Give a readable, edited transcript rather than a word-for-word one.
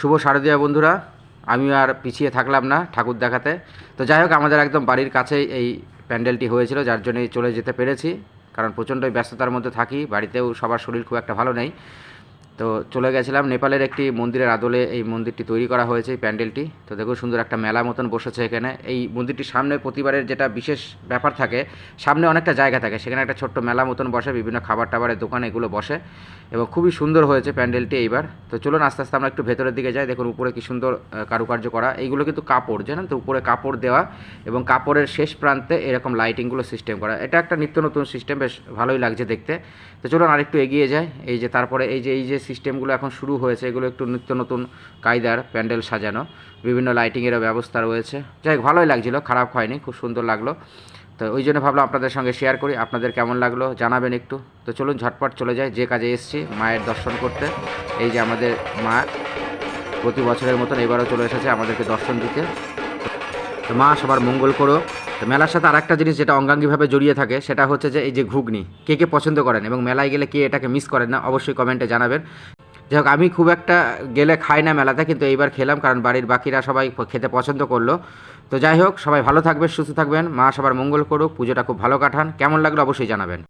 শুভ শারদীয়া বন্ধুরা, আমি আর পিছিয়ে থাকলাম না ঠাকুর দেখাতে। তো যাই হোক, আমাদের একদম বাড়ির কাছেই এই প্যান্ডেলটি হয়েছিল, যার জন্যই চলে যেতে পেরেছি। কারণ প্রচণ্ডই ব্যস্ততার মধ্যে থাকি, বাড়িতেও সবার শরীর খুব একটা ভালো নেই। তো চলে গেছিলাম নেপালের একটি মন্দিরের আদলে এই মন্দিরটি তৈরি করা হয়েছে, এই প্যান্ডেলটি। তো দেখো, সুন্দর একটা মেলা মতন বসেছে এখানে। এই মন্দিরটির সামনে প্রতিবারের যেটা বিশেষ ব্যাপার থাকে, সামনে অনেকটা জায়গা থাকে, সেখানে একটা ছোট্ট মেলা মতন বসে, বিভিন্ন খাবার টাবারের দোকান এগুলো বসে, এবং খুবই সুন্দর হয়েছে প্যান্ডেলটি এইবার। তো চলুন আস্তে আস্তে আমরা একটু ভেতরের দিকে যাই। দেখুন উপরে কি সুন্দর কারুকার্য করা, এইগুলো কিন্তু কাপড়, জানেন তো, উপরে কাপড় দেওয়া, এবং কাপড়ের শেষ প্রান্তে এরকম লাইটিংগুলো সিস্টেম করা। এটা একটা নিত্য নতুন সিস্টেম, বেশ ভালোই লাগছে দেখতে। তো চলুন আরেকটু এগিয়ে যাই। এই যে তারপরে এই যে সিস্টেমগুলো এখন শুরু হয়েছে, এগুলো একটু নিত্য নতুন কায়দার প্যান্ডেল সাজানো, বিভিন্ন লাইটিংয়েরও ব্যবস্থা রয়েছে। যাই হোক, ভালোই লাগছিলো, খারাপ হয়নি, খুব সুন্দর লাগলো। তো ওই জন্য ভাবলাম আপনাদের সঙ্গে শেয়ার করি। আপনাদের কেমন লাগলো জানাবেন একটু। তো চলুন ঝটপট চলে যাই যে কাজে এসেছি, মায়ের দর্শন করতে। এই যে আমাদের মা প্রতি বছরের মতন এবারও চলে এসেছে আমাদেরকে দর্শন দিতে। তো মা সবার মঙ্গল করো। তো মেলার সাথে আরেকটা জিনিস যেটা অঙ্গাঙ্গিভাবে জড়িয়ে থাকে, সেটা হচ্ছে যে এই যে ঘুগনি, কে কে পছন্দ করেন এবং মেলায় গেলে কে এটাকে মিস করেন না, অবশ্যই কমেন্টে জানাবেন। যাই হোক, আমি খুব একটা গেলে খাই না মেলাতে, কিন্তু এইবার খেলাম কারণ বাড়ির বাকিরা সবাই খেতে পছন্দ করলো। তো যাই হোক, সবাই ভালো থাকবেন, সুস্থ থাকবেন, মা সবার মঙ্গল করুক, পুজোটা খুব ভালো কাটান। কেমন লাগলো অবশ্যই জানাবেন।